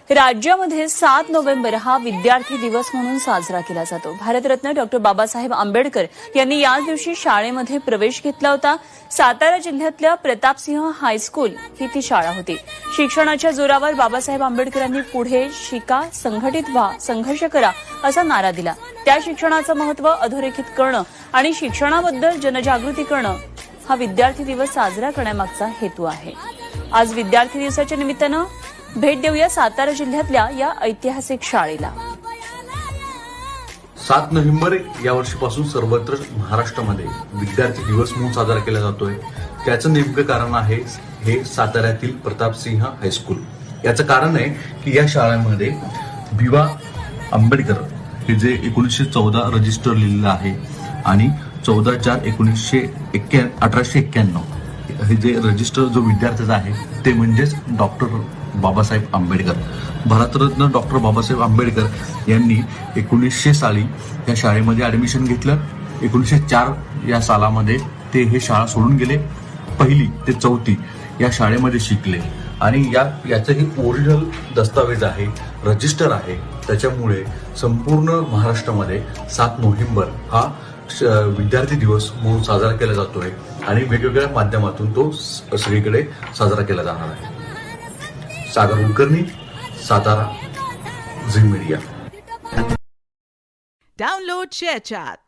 राज्यामध्ये 7 नोव्हेंबर हा विद्यार्थी दिवस म्हणून साजरा केला जातो। भारतरत्न डॉक्टर बाबासाहेब आंबेडकर यांनी याच दिवशी शाळेमध्ये प्रवेश घेतला होता। सातारा जिल्ह्यातल्या प्रतापसिंह हायस्कूल ही ती शाळा होती। शिक्षणाच्या जोरावर बाबासाहेब आंबेडकरांनी पुढे शिका, संघटित व्हा, संघर्ष करा असा नारा दिला। त्या शिक्षणाचं महत्त्व अधोरेखित करणं आणि शिक्षणाबद्दल जनजागृती करणं हा विद्यार्थी दिवस साजरा करण्यामागचा हेतू आहे। आज विद्यार्थी दिवसाच्या निमित्तानं भेट देऊया सातारा जिल्ह्यातल्या या ऐतिहासिक शाळेला। 7 नोव्हेंबर या वर्षीपासून सर्वत्र महाराष्ट्रामध्ये विद्यार्थी दिवस म्हणून साजरा केला जातोय। त्याचं नेमकं कारण आहे हे साताऱ्यातील प्रतापसिंह हायस्कूल। याचं कारण आहे की या शाळेमध्ये भिवा आंबेडकर हे जे 1914 रजिस्टर लिहिलेलं आहे आणि 14/4/1891 हे जे रजिस्टर जो विद्यार्थ्याचा आहे ते म्हणजेच डॉक्टर बाबासाहेब आंबेडकर। भारतरत्न डॉक्टर बाबासाहेब आंबेडकर यांनी 1900 साली या शाळेमध्ये ऍडमिशन घेतलं। 1904 या सालामध्ये ते हे शाळा सोडून गेले। 1ली ते 4थी या शाळेमध्ये शिकले आणि याचं हे ओरिजिनल दस्तावेज आहे, रजिस्टर आहे। त्याच्यामुळे संपूर्ण महाराष्ट्रामध्ये 7 नोव्हेंबर हा विद्यार्थी दिवस म्हणून साजरा केला जातोय आणि वेगवेगळ्या माध्यमातून तो सगळीकडे साजरा केला जाणार आहे। Sagar Kulkarni, Satara, Zee Media. Download ShareChat.